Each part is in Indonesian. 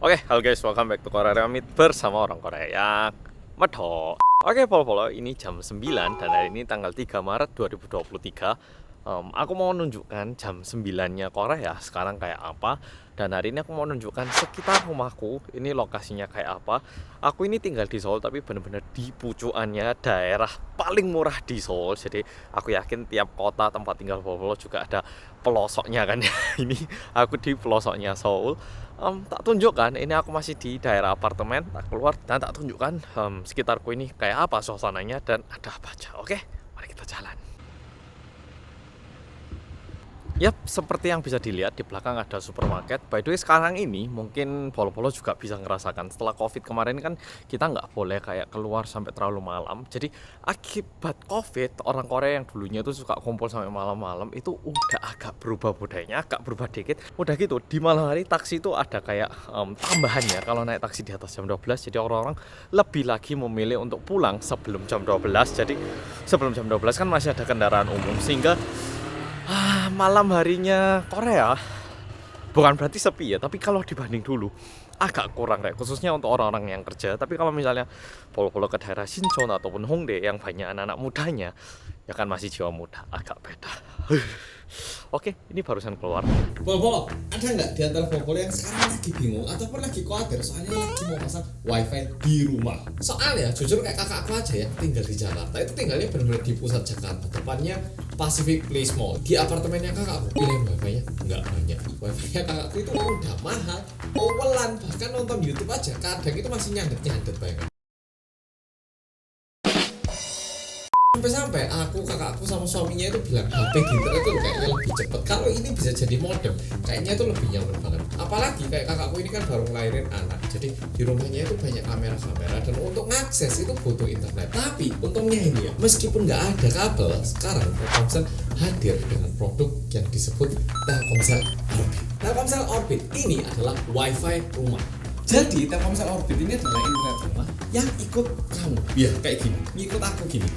Oke, halo guys, welcome back to Korea Meet bersama orang Korea yang medok. Oke, polo-polo, ini jam 9 dan hari ini tanggal 3 Maret 2023. Aku mau nunjukkan jam 9-nya Korea sekarang kayak apa. Dan hari ini aku mau nunjukkan sekitar rumahku, ini lokasinya kayak apa. Aku ini tinggal di Seoul, tapi bener-bener di pucuannya daerah paling murah di Seoul. Jadi aku yakin tiap kota tempat tinggal polo-polo juga ada pelosoknya kan ya. Ini aku di pelosoknya Seoul. Tak tunjukkan, ini aku masih di daerah apartemen. Tak keluar dan tak tunjukkan sekitarku ini kayak apa suasananya dan ada apa aja. Oke, mari kita jalan. Yap, seperti yang bisa dilihat di belakang ada supermarket. By the way, sekarang ini mungkin polo-polo juga bisa ngerasakan. Setelah COVID kemarin kan kita nggak boleh kayak keluar sampai terlalu malam. Jadi akibat COVID, orang Korea yang dulunya itu suka kumpul sampai malam-malam itu udah agak berubah budayanya, agak berubah dikit. Udah gitu, di malam hari taksi itu ada kayak tambahannya. Kalau naik taksi di atas jam 12, jadi orang-orang lebih lagi memilih untuk pulang sebelum jam 12. Jadi sebelum jam 12 kan masih ada kendaraan umum, sehingga malam harinya Korea bukan berarti sepi ya, tapi kalau dibanding dulu agak kurang kayak khususnya untuk orang-orang yang kerja. Tapi kalau misalnya polo-polo ke daerah Sinchon ataupun Hongdae yang banyak anak-anak mudanya, ya kan masih jiwa muda, agak beda. Oke, ini barusan keluar. Bol, ada nggak di antara bol yang sekarang lagi bingung ataupun lagi khawatir soalnya lagi mau pasang wifi di rumah? Soalnya jujur kayak kakakku aja ya tinggal di Jakarta, itu tinggalnya benar-benar di pusat Jakarta, depannya Pacific Place Mall. Di apartemennya kakakku pilih wifi-nya nggak banyak. Wifi-nya kakakku itu udah mahal, owelan, bahkan nonton YouTube aja kadang itu masih nyandet-nyandet banget. Sampai-sampai kakakku sama suaminya itu bilang HP di internet itu kayaknya lebih cepet. Kalau ini bisa jadi modem, kayaknya itu lebih nyaman banget. Apalagi kayak kakakku ini kan baru ngelahirin anak, jadi di rumahnya itu banyak kamera-kamera dan untuk ngakses itu butuh internet. Tapi untungnya ini ya, meskipun nggak ada kabel, sekarang Telkomsel hadir dengan produk yang disebut Telkomsel Orbit. Telkomsel Orbit ini adalah wifi rumah. Jadi Telkomsel Orbit ini adalah internet rumah yang ikut kamu. Ya kayak gini, ngikut aku gini.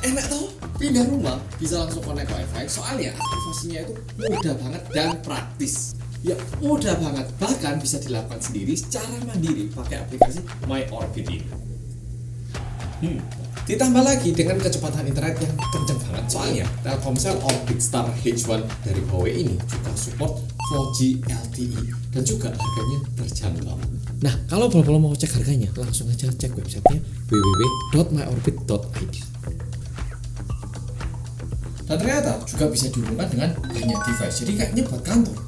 Enak toh, pindah rumah bisa langsung connect wifi. Soalnya aktivasinya itu mudah banget dan praktis. Ya mudah banget, bahkan bisa dilakukan sendiri secara mandiri pakai aplikasi My Orbit ini. Ditambah lagi dengan kecepatan internet yang kenceng banget. Soalnya Telkomsel Orbit Star H1 dari Huawei ini juga support 4G LTE dan juga harganya terjangkau. Nah, kalau bol-bol mau cek harganya, langsung aja cek websitenya www.myorbit.id. Dan ternyata juga bisa dihubungkan dengan banyak device. Jadi kayaknya buat kantor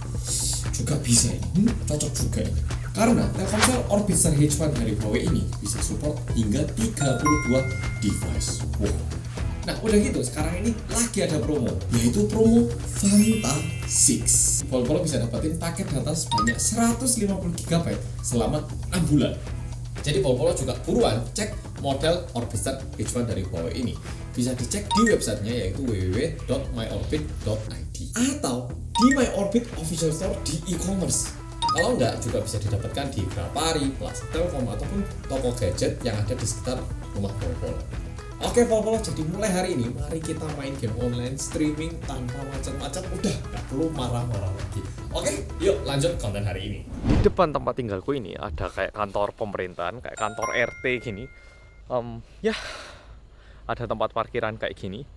juga bisa ini. Cocok juga ini. Karena Telkomsel Orbit Star H1 dari Huawei ini bisa support hingga 32 device. Wow. Nah udah gitu, sekarang ini lagi ada promo, yaitu promo Fanta 6. Polo bisa dapetin paket data sebanyak 150 GB selama 6 bulan. Jadi Polo juga buruan cek model Orbit Star H1 dari Huawei ini. Bisa dicek di websitenya yaitu www.myorbit.id atau di My Orbit Official Store di e-commerce. Kalau enggak juga bisa didapatkan di Grapari, Plaza Telkom ataupun toko gadget yang ada di sekitar rumah Polo. Oke Polo, jadi mulai hari ini mari kita main game online streaming tanpa macet-macet, udah nggak perlu marah-marah lagi. Oke, yuk lanjut konten hari ini. Di depan tempat tinggalku ini ada kayak kantor pemerintahan, kayak kantor RT gini. Ya, ada tempat parkiran kayak gini.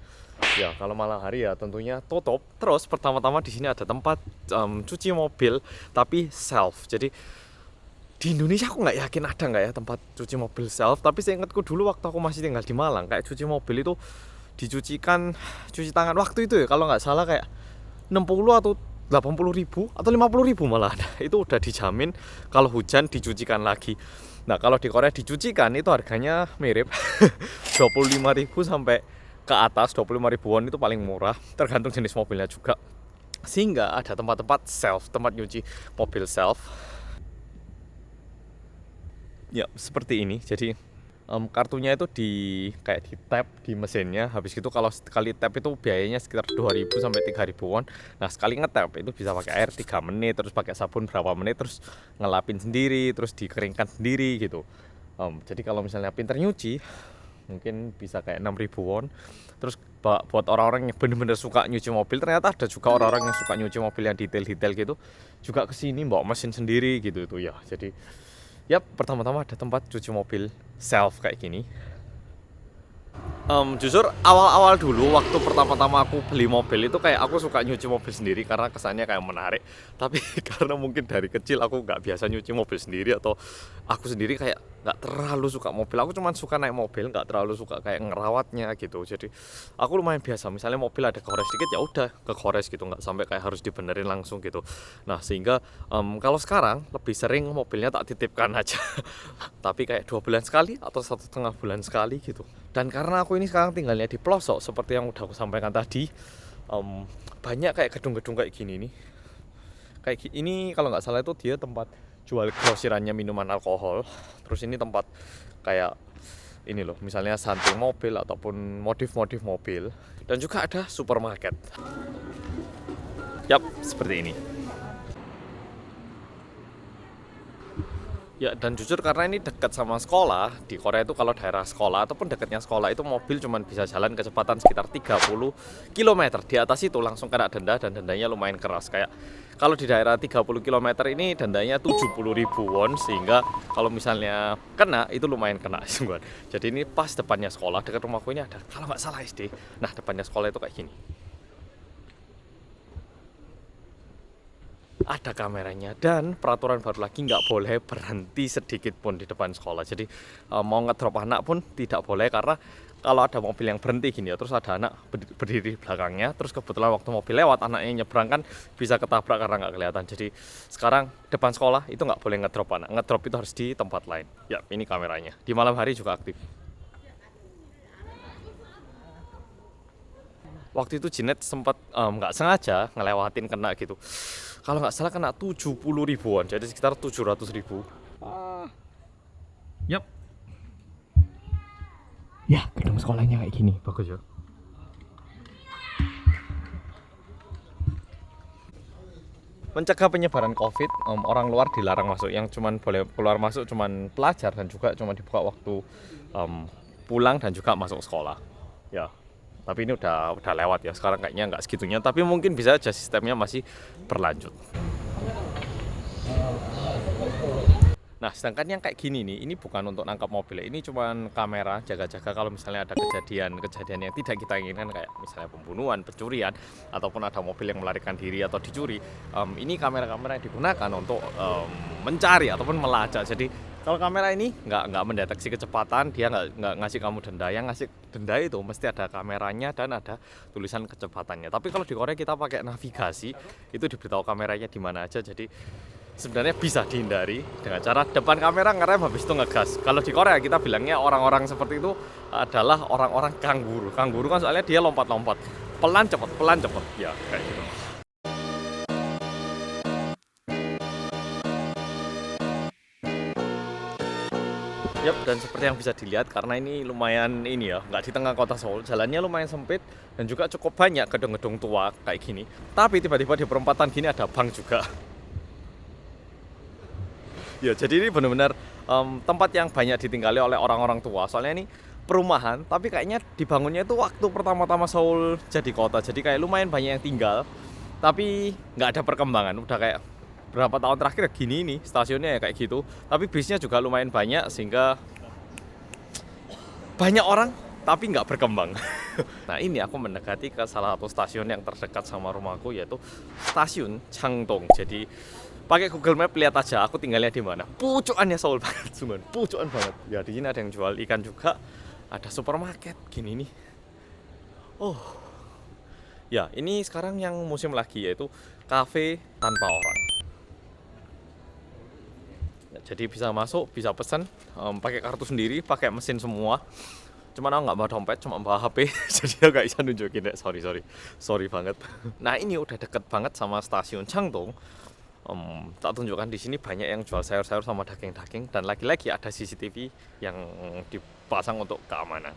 Ya, kalau malam hari ya tentunya tutup. Terus pertama-tama di sini ada tempat cuci mobil tapi self. Jadi di Indonesia aku nggak yakin ada nggak ya tempat cuci mobil self. Tapi seingatku dulu waktu aku masih tinggal di Malang, kayak cuci mobil itu dicucikan cuci tangan waktu itu ya kalau nggak salah kayak 60 atau 80 ribu atau 50 ribu malah. Itu udah dijamin kalau hujan dicucikan lagi. Nah kalau di Korea dicucikan itu harganya mirip 25 ribu sampai ke atas. 25 ribuan itu paling murah, tergantung jenis mobilnya juga. Sehingga ada tempat-tempat self, tempat nyuci mobil self. Ya seperti ini. Jadi kartunya itu kayak di tap di mesinnya. Habis itu kalau sekali tap itu biayanya sekitar 2.000 sampai 3.000 won. Nah sekali ngetap itu bisa pakai air 3 menit, terus pakai sabun berapa menit, terus ngelapin sendiri, terus dikeringkan sendiri gitu. Jadi kalau misalnya pinter nyuci, mungkin bisa kayak 6.000 won. Terus buat orang-orang yang bener-bener suka nyuci mobil, ternyata ada juga orang-orang yang suka nyuci mobil yang detail-detail gitu, juga kesini bawa mesin sendiri gitu itu ya. Jadi ya pertama-tama ada tempat cuci mobil self kayak gini. Jujur awal-awal dulu waktu pertama-tama aku beli mobil itu kayak aku suka nyuci mobil sendiri karena kesannya kayak menarik. Tapi karena mungkin dari kecil aku nggak biasa nyuci mobil sendiri, atau aku sendiri kayak nggak terlalu suka mobil. Aku cuma suka naik mobil, nggak terlalu suka kayak ngerawatnya gitu. Jadi aku lumayan biasa. Misalnya mobil ada kegores dikit ya udah kegores gitu, nggak sampai kayak harus dibenerin langsung gitu. Nah sehingga kalau sekarang lebih sering mobilnya tak titipkan aja. Tapi kayak 2 bulan sekali atau 1,5 bulan sekali gitu. Dan karena aku ini sekarang tinggalnya di pelosok seperti yang udah aku sampaikan tadi, banyak kayak gedung-gedung kayak gini nih. Kayak ini kalau nggak salah itu dia tempat jual grosirannya minuman alkohol. Terus ini tempat kayak ini loh, misalnya santing mobil ataupun modif-modif mobil. Dan juga ada supermarket. Yap, seperti ini. Ya, dan jujur karena ini dekat sama sekolah, di Korea itu kalau daerah sekolah ataupun dekatnya sekolah itu mobil cuman bisa jalan kecepatan sekitar 30 km. Di atas itu langsung kena denda, dan dendanya lumayan keras. Kayak kalau di daerah 30 km ini dendanya 70.000 won, sehingga kalau misalnya kena itu lumayan kena sungguhan. Jadi ini pas depannya sekolah, dekat rumahku ini ada, kalau nggak salah SD. Nah, depannya sekolah itu kayak gini. Ada kameranya, dan peraturan baru lagi nggak boleh berhenti sedikit pun di depan sekolah. Jadi mau ngedrop anak pun tidak boleh, karena kalau ada mobil yang berhenti gini ya, terus ada anak berdiri di belakangnya, terus kebetulan waktu mobil lewat anaknya nyebrang kan bisa ketabrak karena nggak kelihatan. Jadi sekarang depan sekolah itu nggak boleh ngedrop anak, ngedrop itu harus di tempat lain. Ya, ini kameranya, di malam hari juga aktif. Waktu itu Jinet sempat nggak sengaja ngelewatin kena gitu. Kalau nggak salah kena 70 ribuan, jadi sekitar 700 ribu. Yap. Ya, gedung sekolahnya kayak gini, bagus ya. Mencegah penyebaran COVID, orang luar dilarang masuk. Yang cuman boleh keluar masuk cuman pelajar, dan juga cuma dibuka waktu pulang dan juga masuk sekolah. Ya. Tapi ini udah lewat ya, sekarang kayaknya nggak segitunya, tapi mungkin bisa aja sistemnya masih berlanjut. Nah, sedangkan yang kayak gini nih, ini bukan untuk nangkap mobil, ini cuma kamera jaga-jaga kalau misalnya ada kejadian yang tidak kita inginkan, kayak misalnya pembunuhan, pencurian, ataupun ada mobil yang melarikan diri atau dicuri. Ini kamera-kamera yang digunakan untuk mencari ataupun melacak. Jadi kalau kamera ini nggak mendeteksi kecepatan, dia nggak ngasih kamu denda. Yang ngasih denda itu mesti ada kameranya dan ada tulisan kecepatannya. Tapi kalau di Korea kita pakai navigasi, itu diberitahu kameranya di mana aja. Jadi sebenarnya bisa dihindari dengan cara depan kamera ngerem, habis itu ngegas. Kalau di Korea kita bilangnya orang-orang seperti itu adalah orang-orang kangguru. Kangguru kan soalnya dia lompat-lompat, pelan cepet, ya kayak gitu. Yap, dan seperti yang bisa dilihat, karena ini lumayan ini ya, nggak di tengah kota Seoul, jalannya lumayan sempit dan juga cukup banyak gedung-gedung tua kayak gini. Tapi tiba-tiba di perempatan gini ada bank juga. Ya, jadi ini benar-benar tempat yang banyak ditinggali oleh orang-orang tua. Soalnya ini perumahan, tapi kayaknya dibangunnya itu waktu pertama-tama Seoul jadi kota. Jadi kayak lumayan banyak yang tinggal, tapi nggak ada perkembangan. Udah kayak berapa tahun terakhir gini nih stasiunnya ya kayak gitu. Tapi bisnya juga lumayan banyak, sehingga banyak orang tapi nggak berkembang. Nah, ini aku mendekati ke salah satu stasiun yang terdekat sama rumahku, yaitu stasiun Changdong. Jadi pakai Google Map lihat aja aku tinggalnya di mana. Pucuannya Seoul banget, sungguh pucuan banget. Ya, di sini ada yang jual ikan juga, ada supermarket gini nih. Oh, ya ini sekarang yang musim lagi, yaitu kafe tanpa orang. Ya, jadi bisa masuk, bisa pesan, pakai kartu sendiri, pakai mesin semua. Cuman aku nggak bawa dompet, cuma bawa HP, jadi aku nggak bisa nunjukin deh. Sorry banget. Nah, ini udah deket banget sama stasiun Changdong. Tak tunjukkan di sini banyak yang jual sayur-sayur sama daging-daging, dan lagi-lagi ada CCTV yang dipasang untuk keamanan.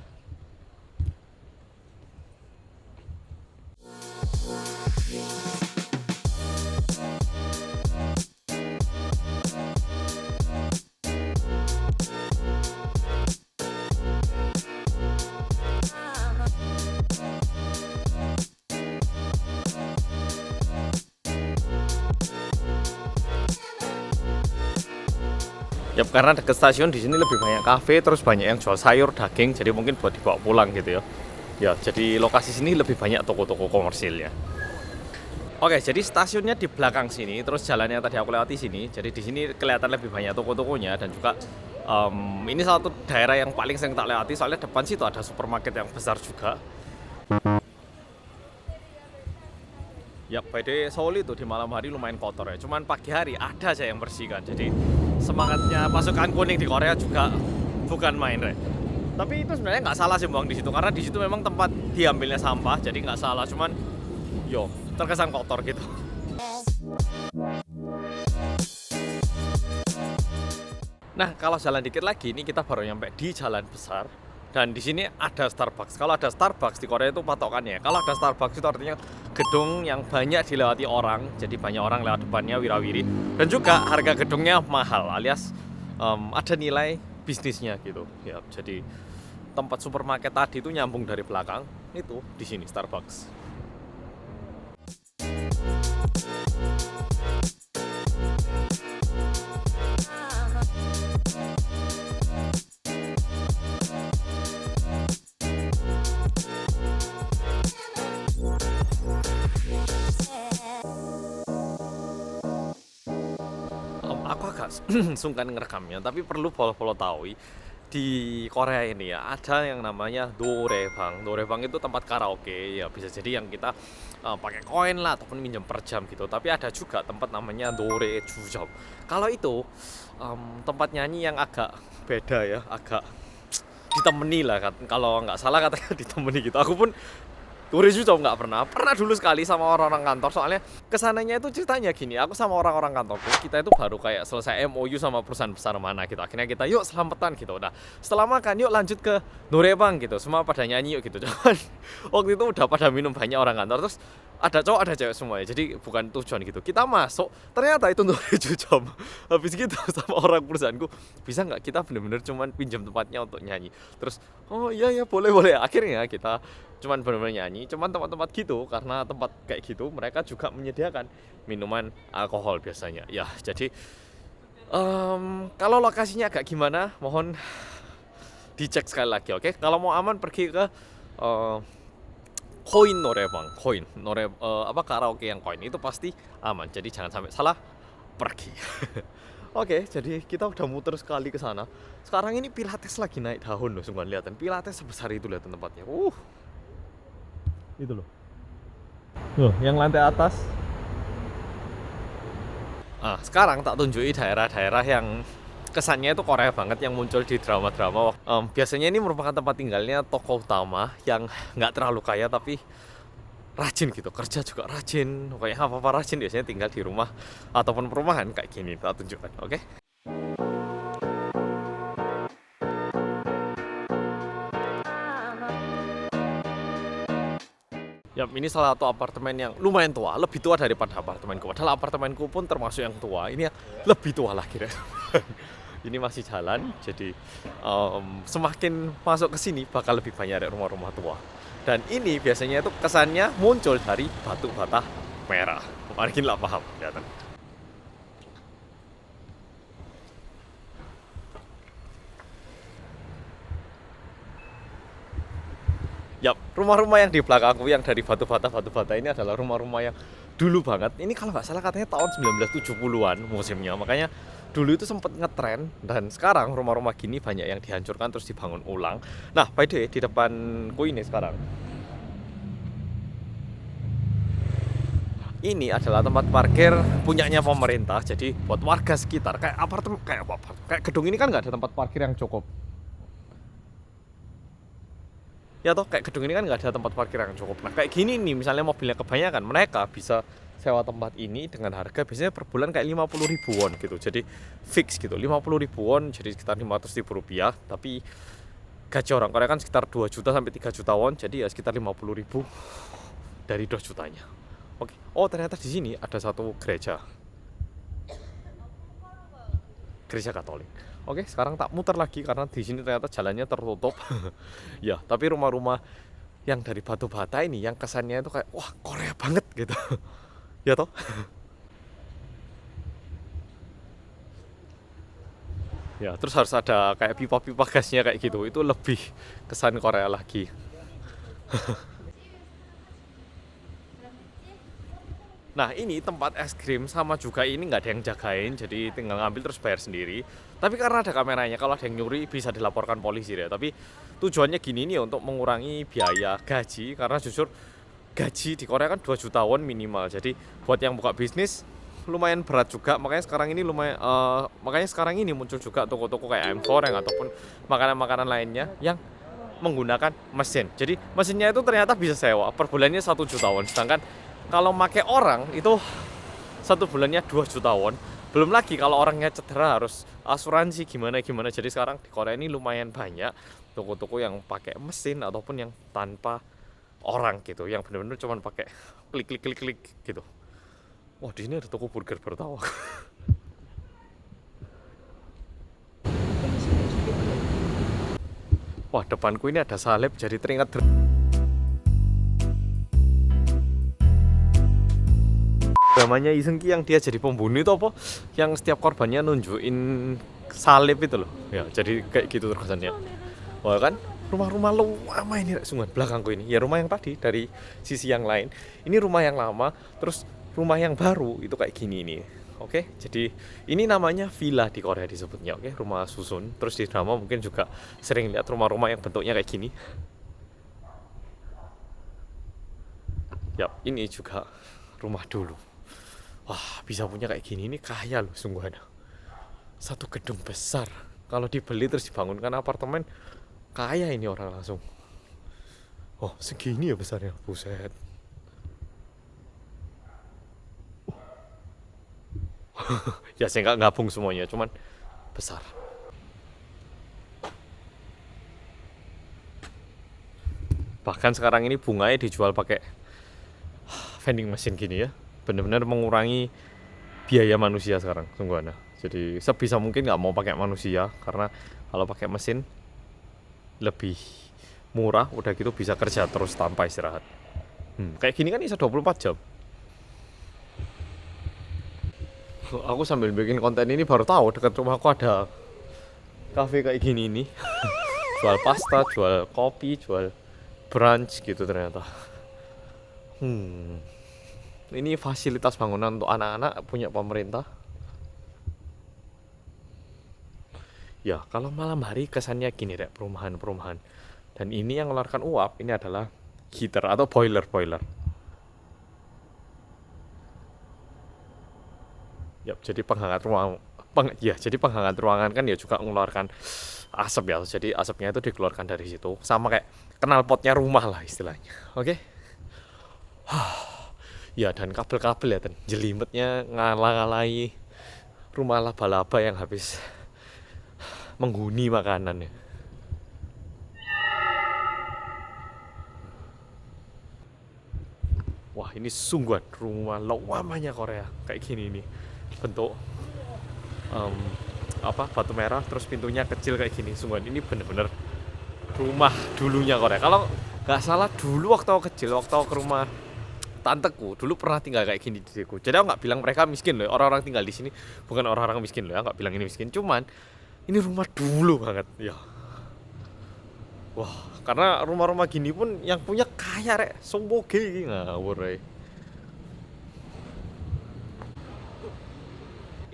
Ya karena deket stasiun di sini lebih banyak kafe, terus banyak yang jual sayur, daging, jadi mungkin buat dibawa pulang gitu ya. Ya, jadi lokasi sini lebih banyak toko-toko komersil ya. Oke, jadi stasiunnya di belakang sini, terus jalannya tadi aku lewati sini. Jadi di sini kelihatan lebih banyak toko-tokonya dan juga ini salah satu daerah yang paling sering tak lewati soalnya depan situ ada supermarket yang besar juga. Ya, by the way, Seoul itu di malam hari lumayan kotor ya. Cuman pagi hari ada aja yang bersihkan. Jadi semangatnya pasukan kuning di Korea juga bukan main, Re. Tapi itu sebenarnya nggak salah sih buang di situ karena di situ memang tempat diambilnya sampah, jadi nggak salah. Cuman terkesan kotor gitu. Nah, kalau jalan dikit lagi ini kita baru nyampe di jalan besar dan di sini ada Starbucks. Kalau ada Starbucks di Korea itu patokannya. Kalau ada Starbucks itu artinya gedung yang banyak dilewati orang, jadi banyak orang lewat depannya wirawiri dan juga harga gedungnya mahal alias ada nilai bisnisnya gitu. Ya, jadi tempat supermarket tadi itu nyambung dari belakang itu di sini Starbucks. Aku agak sungkan ngerekamnya, tapi perlu follow tahu di Korea ini ya ada yang namanya norebang. Norebang itu tempat karaoke ya, bisa jadi yang kita pakai koin lah ataupun minjem per jam gitu. Tapi ada juga tempat namanya 노래 주점. Kalau itu tempat nyanyi yang agak beda ya, agak ditemani lah kan. Kalau nggak salah katanya ditemani gitu. Aku pun Turis juga nggak pernah dulu sekali sama orang-orang kantor. Soalnya kesananya itu ceritanya gini, aku sama orang-orang kantorku, kita itu baru kayak selesai MOU sama perusahaan besar mana gitu. Akhirnya kita yuk selamatan gitu. Nah setelah makan yuk lanjut ke norebang gitu, semua pada nyanyi yuk gitu. Cuman waktu itu udah pada minum banyak orang kantor, terus ada cowok ada cewek semuanya, jadi bukan tujuan gitu. Kita masuk, ternyata itu norebang jam. Habis gitu sama orang perusahaanku, bisa nggak kita bener-bener cuman pinjam tempatnya untuk nyanyi. Terus oh iya ya boleh. Akhirnya kita cuman benar-benar nyanyi, cuman tempat-tempat gitu karena tempat kayak gitu mereka juga menyediakan minuman alkohol biasanya ya. Jadi kalau lokasinya agak gimana mohon dicek sekali lagi, oke? Kalau mau aman pergi ke koin norebang, karaoke yang koin itu pasti aman, jadi jangan sampai salah pergi. Oke, jadi kita udah muter sekali ke sana. Sekarang ini Pilates lagi naik daun loh, sungguh lihatin Pilates sebesar itu, lihatin tempatnya. Itu loh. Yang lantai atas. Sekarang tak tunjuki daerah-daerah yang kesannya itu Korea banget yang muncul di drama-drama. Biasanya ini merupakan tempat tinggalnya tokoh utama yang nggak terlalu kaya tapi rajin gitu, kerja juga rajin, pokoknya apa-apa rajin, biasanya tinggal di rumah ataupun perumahan kayak gini. Tak tunjukkan, oke? Ya, ini salah satu apartemen yang lumayan tua, lebih tua daripada apartemenku. Padahal apartemenku pun termasuk yang tua. Ini lebih tua lah kira. Ini masih jalan, jadi semakin masuk ke sini bakal lebih banyak rumah-rumah tua. Dan ini biasanya itu kesannya muncul dari batu bata merah. Mungkin lah paham, kelihatan. Ya, rumah-rumah yang di belakangku yang dari batu bata ini adalah rumah-rumah yang dulu banget. Ini kalau nggak salah katanya tahun 1970-an musimnya. Makanya dulu itu sempat ngetren dan sekarang rumah-rumah gini banyak yang dihancurkan terus dibangun ulang. Nah, by the way, di depanku ini sekarang ini adalah tempat parkir punyanya pemerintah. Jadi buat warga sekitar kayak apartemen kayak gedung ini kan nggak ada tempat parkir yang cukup. Ya toh kayak gedung ini kan nggak ada tempat parkir yang cukup. Nah kayak gini nih misalnya mobilnya kebanyakan, mereka bisa sewa tempat ini dengan harga biasanya per bulan kayak 50 ribu won gitu. Jadi fix gitu 50 ribu won, jadi sekitar 500 ribu rupiah. Tapi gaji orang Korea kan sekitar 2 juta sampai 3 juta won, jadi ya sekitar 50 ribu dari 2 jutanya. Oke. Oh ternyata di sini ada satu gereja Katolik. Oke, sekarang tak muter lagi karena di sini ternyata jalannya tertutup. Ya, tapi rumah-rumah yang dari batu bata ini yang kesannya itu kayak wah Korea banget gitu. Ya toh? Ya, terus harus ada kayak pipa-pipa gasnya kayak gitu. Itu lebih kesan Korea lagi. Nah, ini tempat es krim sama juga ini nggak ada yang jagain, jadi tinggal ngambil terus bayar sendiri. Tapi karena ada kameranya, kalau ada yang nyuri bisa dilaporkan polisi ya. Tapi tujuannya gini nih untuk mengurangi biaya gaji, karena jujur gaji di Korea kan 2 juta won minimal. Jadi buat yang buka bisnis lumayan berat juga. Makanya sekarang ini muncul juga toko-toko kayak M4 yang ataupun makanan-makanan lainnya yang menggunakan mesin. Jadi mesinnya itu ternyata bisa sewa per bulannya 1 juta won. Sedangkan kalau pakai orang itu 1 bulannya 2 juta won. Belum lagi kalau orangnya cedera harus asuransi gimana. Jadi sekarang di Korea ini lumayan banyak toko-toko yang pakai mesin ataupun yang tanpa orang gitu, yang benar-benar cuma pakai klik gitu. Wah, di sini ada toko burger baru tahu. Wah, depanku ini ada salib jadi teringat dramanya Lee Seung Gi yang dia jadi pembunuh itu apa? Yang setiap korbannya nunjukin salib itu loh. Ya, jadi kayak gitu terkesannya. Wah kan, rumah-rumah lama ini sungguh belakangku ini. Ya rumah yang tadi dari sisi yang lain. Ini rumah yang lama, terus rumah yang baru itu kayak gini nih. Oke, jadi ini namanya villa di Korea disebutnya. Oke, rumah susun. Terus di drama mungkin juga sering lihat rumah-rumah yang bentuknya kayak gini. Yap, ini juga rumah dulu. Wah, bisa punya kayak gini, ini kaya loh sungguh ada. Satu gedung besar. Kalau dibeli terus dibangunkan apartemen, kaya ini orang langsung. Oh, segini ya besarnya, buset. Ya saya nggak gabung semuanya, cuman besar. Bahkan sekarang ini bunganya dijual pakai vending machine gini ya. Benar-benar mengurangi biaya manusia sekarang, sungguh ada. Jadi sebisa mungkin nggak mau pakai manusia, karena kalau pakai mesin lebih murah, udah gitu bisa kerja terus tanpa istirahat. Kayak gini kan bisa 24 jam. Aku sambil bikin konten ini baru tahu dekat rumahku ada cafe kayak gini nih. Jual pasta, jual kopi, jual brunch gitu ternyata. Ini fasilitas bangunan untuk anak-anak punya pemerintah. Ya, kalau malam hari kesannya gini deh, perumahan. Dan ini yang mengeluarkan uap, ini adalah heater atau boiler. Ya, jadi penghangat ruangan kan ya juga mengeluarkan asap ya. Jadi asapnya itu dikeluarkan dari situ. Sama kayak knalpotnya rumah lah istilahnya. Oke? Ya, dan kabel-kabel ya, dan jelimetnya ngalah-ngalahi rumah laba-laba yang habis menghuni makanannya. Wah, ini sungguh rumah lamanya Korea kayak gini nih, bentuk batu merah, terus pintunya kecil kayak gini. Sungguh ini bener-bener rumah dulunya Korea. Kalau nggak salah dulu waktu aku kecil, waktu aku ke rumah tanteku dulu pernah tinggal kayak gini di situ. Jadi aku nggak bilang mereka miskin loh, orang-orang tinggal di sini bukan orang-orang miskin loh, nggak bilang ini miskin. Cuman ini rumah dulu banget ya. Wah, karena rumah-rumah gini pun yang punya kaya rek, somboge ngawur rek.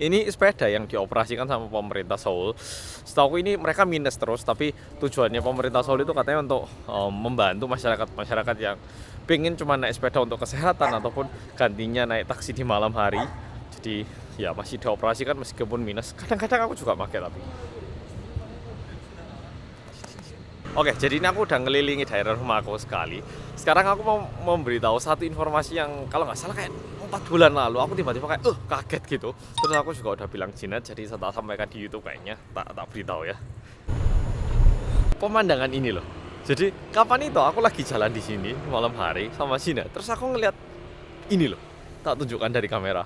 Ini sepeda yang dioperasikan sama pemerintah Seoul. Setahu ini mereka minus terus, tapi tujuannya pemerintah Seoul itu katanya untuk membantu masyarakat yang pengen cuma naik sepeda untuk kesehatan ataupun gantinya naik taksi di malam hari. Jadi ya masih dioperasikan meskipun minus. Kadang-kadang aku juga pakai tapi. Oke, jadi ini aku udah ngelilingi daerah rumah aku sekali. Sekarang aku mau memberitahu satu informasi yang kalau nggak salah kayak 4 bulan lalu aku tiba-tiba kayak kaget gitu. Terus aku juga udah bilang Jinet, jadi saya tak sampaikan di YouTube kayaknya, tak beritahu ya. Pemandangan ini loh. Jadi kapan itu aku lagi jalan di sini malam hari sama Jinet. Terus aku ngeliat ini loh. Tak tunjukkan dari kamera.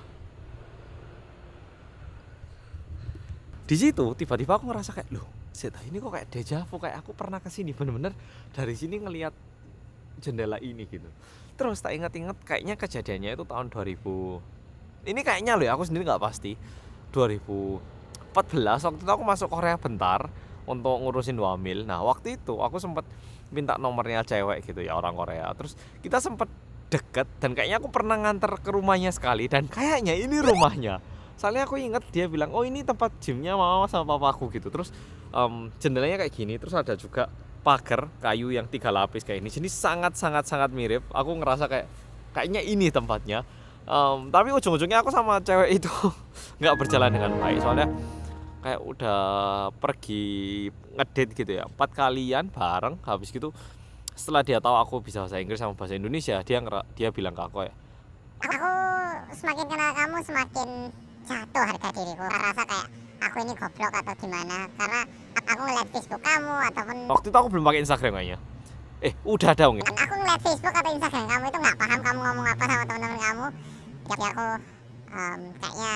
Di situ tiba-tiba aku ngerasa kayak loh, ini kok kayak dejavu, kayak aku pernah kesini, bener-bener dari sini ngelihat jendela ini gitu. Terus tak ingat-ingat kayaknya kejadiannya itu tahun 2000. Ini kayaknya loh ya, aku sendiri nggak pasti. 2000 2014 waktu itu aku masuk Korea bentar untuk ngurusin wamil. Nah waktu itu aku sempat minta nomornya cewek gitu ya, orang Korea. Terus kita sempat deket dan kayaknya aku pernah nganter ke rumahnya sekali dan kayaknya ini rumahnya. Soalnya aku inget dia bilang, oh ini tempat gymnya mama sama papaku gitu. Terus jendelanya kayak gini, terus ada juga pagar kayu yang 3 lapis kayak ini. Jadi sangat mirip. Aku ngerasa kayaknya ini tempatnya. Tapi ujung-ujungnya aku sama cewek itu nggak berjalan dengan baik. Soalnya kayak udah pergi ngedate gitu ya, 4 kalian bareng. Habis gitu setelah dia tahu aku bisa bahasa Inggris sama bahasa Indonesia, dia bilang ke aku ya, Aku semakin kenal kamu semakin jatuh harga diriku. Rasa kayak aku ini goblok atau gimana, karena aku ngeliat Facebook kamu ataupun waktu itu aku belum pakai Instagram kayaknya. Udah dong ya. aku ngeliat Facebook atau Instagram kamu itu nggak paham kamu ngomong apa sama teman-teman kamu. Jadi aku kayaknya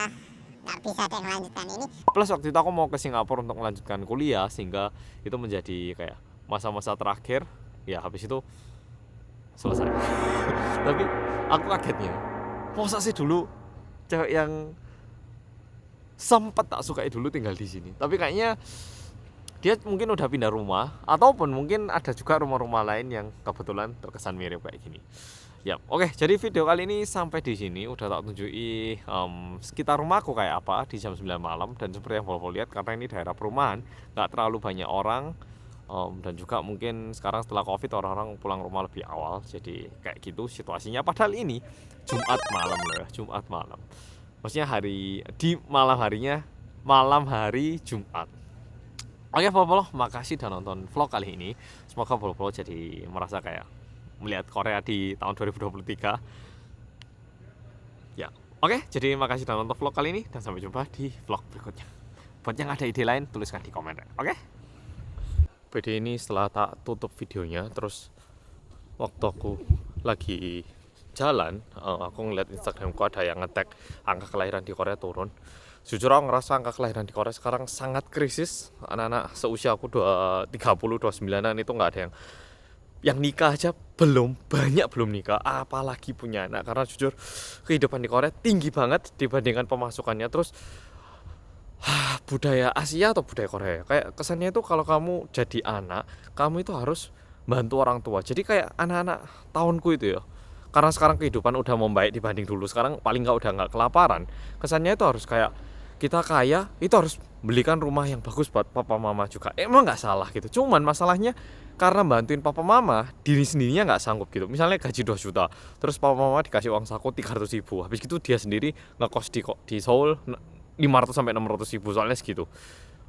nggak bisa deh melanjutkan ini. Plus waktu itu aku mau ke Singapura untuk melanjutkan kuliah, sehingga itu menjadi kayak masa-masa terakhir. Ya habis itu selesai. Tapi aku kagetnya, masa sih dulu cewek yang sempat tak sukai dulu tinggal di sini. Tapi kayaknya dia mungkin udah pindah rumah, ataupun mungkin ada juga rumah-rumah lain yang kebetulan terkesan mirip kayak gini. Ya, oke. Jadi video kali ini sampai di sini. Udah tak tunjuki sekitar rumahku kayak apa di jam 9 malam. Dan seperti yang Volvo lihat, karena ini daerah perumahan, nggak terlalu banyak orang. Dan juga mungkin sekarang setelah Covid orang-orang pulang rumah lebih awal. Jadi kayak gitu situasinya. Padahal ini Jumat malam loh ya, Jumat malam. Maksudnya di malam hari Jumat. Oke Volvo, makasih udah nonton vlog kali ini. Semoga Volvo jadi merasa kayak melihat Korea di tahun 2023. Ya, oke. Jadi makasih udah nonton vlog kali ini dan sampai jumpa di vlog berikutnya. Buat yang ada ide lain tuliskan di komentar. Oke? PD ini setelah tak tutup videonya, terus waktu aku lagi jalan, aku ngeliat Instagramku ada yang nge-tag angka kelahiran di Korea turun. Jujur aku ngerasa angka kelahiran di Korea sekarang sangat krisis. Anak-anak seusia aku 29an itu nggak ada yang nikah aja banyak belum nikah, apalagi punya anak. Karena jujur kehidupan di Korea tinggi banget dibandingkan pemasukannya. Terus budaya Asia atau budaya Korea, kayak kesannya itu kalau kamu jadi anak, kamu itu harus bantu orang tua. Jadi kayak anak-anak tahunku itu ya, karena sekarang kehidupan udah membaik dibanding dulu, sekarang paling udah nggak kelaparan. Kesannya itu harus kayak kita kaya itu harus belikan rumah yang bagus buat papa mama juga. Emang nggak salah gitu, cuman masalahnya karena bantuin papa mama, diri sendirinya nggak sanggup gitu. Misalnya gaji 2 juta, terus papa mama dikasih uang saku 300.000, habis gitu dia sendiri ngekos di Seoul 500 sampai 600.000, soalnya segitu.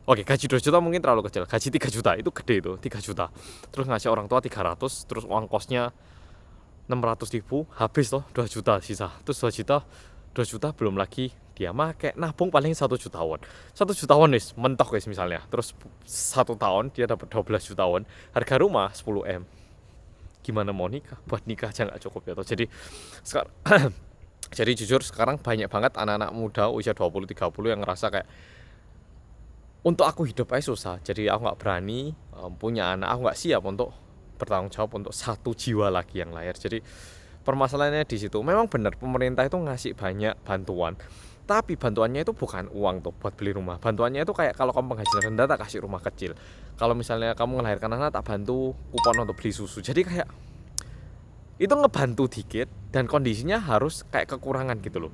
Oke, gaji 2 juta mungkin terlalu kecil. Gaji 3 juta itu gede, itu 3 juta. Terus ngasih orang tua 300, terus uang kosnya 600.000, habis toh 2 juta sisa. Terus 2 juta belum lagi dia make nabung paling 1 jutawan. 1 jutawan wis mentok guys misalnya. Terus 1 tahun dia dapat 12 jutawan. Harga rumah 10 M. Gimana mau nikah? Buat nikah aja nggak cukup ya toh. Jadi sekarang jadi jujur sekarang banyak banget anak-anak muda usia 20-30 yang ngerasa kayak untuk aku hidup aja susah. Jadi aku nggak berani punya anak, aku nggak siap untuk bertanggung jawab untuk 1 jiwa lagi yang lahir. Jadi permasalahannya di situ. Memang benar pemerintah itu ngasih banyak bantuan, tapi bantuannya itu bukan uang tuh buat beli rumah. Bantuannya itu kayak kalau kamu penghasilan rendah tak kasih rumah kecil. Kalau misalnya kamu melahirkan anak tak bantu kupon untuk beli susu. Jadi kayak itu ngebantu dikit dan kondisinya harus kayak kekurangan gitu loh.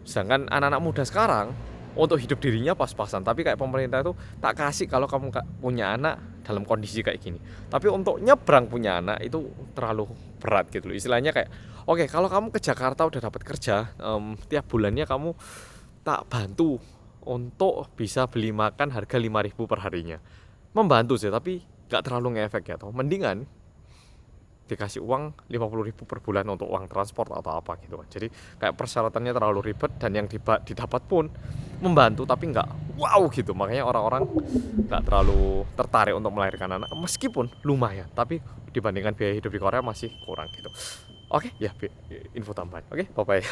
Sedangkan anak-anak muda sekarang untuk hidup dirinya pas-pasan, tapi kayak pemerintah itu tak kasih kalau kamu punya anak dalam kondisi kayak gini. Tapi untuk nyebrang punya anak itu terlalu berat gitu loh. Istilahnya kayak oke, kalau kamu ke Jakarta udah dapat kerja, tiap bulannya kamu tak bantu untuk bisa beli makan harga 5.000 per harinya. Membantu sih, tapi gak terlalu ngefek ya toh. Mendingan dikasih uang 50.000 per bulan untuk uang transport atau apa gitu kan. Jadi kayak persyaratannya terlalu ribet dan yang didapat pun membantu tapi nggak wow gitu. Makanya orang-orang nggak terlalu tertarik untuk melahirkan anak meskipun lumayan, tapi dibandingkan biaya hidup di Korea masih kurang gitu. Oke, ya info tambahan. Oke, bye bye.